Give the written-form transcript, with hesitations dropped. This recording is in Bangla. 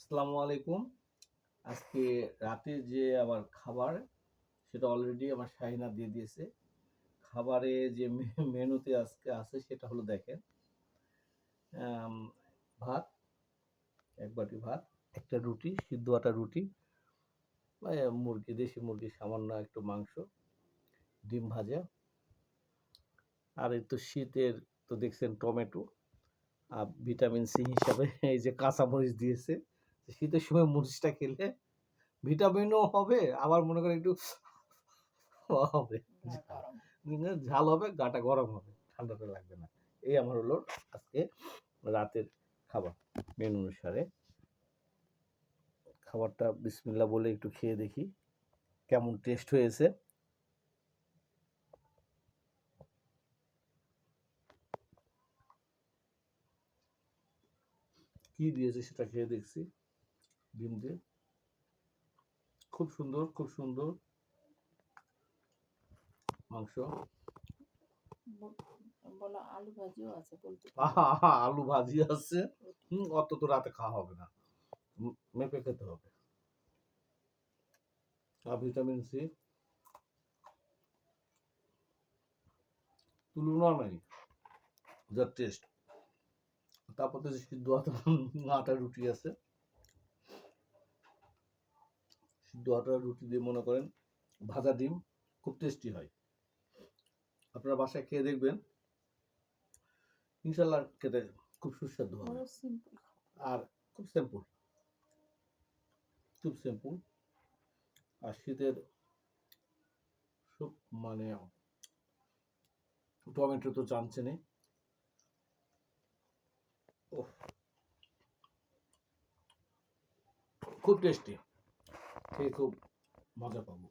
আসসালামু আলাইকুম। আজকে রাতে যে আমার খাবার সেটা অলরেডি আমার শাহিনা দিয়ে দিয়েছে। খাবারে যে মেনুতে আজকে আছে সেটা হলো দেখেন, আম ভাত, ১ বাটি ভাত, একটা রুটি, সিদ্ধ আটার রুটি, মুরগি, দেশি মুরগির সামান্য একটু মাংস, ডিম ভাজা, আর এই তো শীতের তো দেখছেন টমেটো, ভিটামিন সি হিসাবে এই যে কাঁচামরিচ দিয়েছে। শীতের সময় মরিচটা খেলে ভিটামিনও হবে, আবার মনে করেন একটু হবে। ঝাল হবে, গাটা গরম হবে, ঠান্ডাটা লাগবে না। এই আমার হলো আজকে রাতের খাবার মেনু অনুসারে। খাবারটা বিসমিল্লাহ বলে একটু খেয়ে দেখি কেমন টেস্ট হয়েছে। কি দিয়েছে সেটা খেয়ে দেখছি। ডিম দিয়ে খুব সুন্দর, খুব সুন্দর মাংস। বলো আলু ভাজিও আছে বলতে আলু ভাজি আছে। অত তো রাতে খাওয়া হবে না, মেপে খেতে হবে। আর ভিটামিন সি তুলনা নাই, যা টেস্ট। তারপর তো সিদ্ধ আটার রুটি আছে। সিদ্ধ আটার রুটি দিয়ে মনে করেন ভাজা ডিম খুব টেস্টি হয়। আপনারা বাসায় খেয়ে দেখবেন, ইনশাল্লাহ খেতে খুব সুস্বাদু হবে। আর খুব সিম্পল, খুব সিম্পল। আর শীতের মানে টমেটো তো জানছেনই। খুব টেস্টি, খেয়ে খুব মজা পাবো।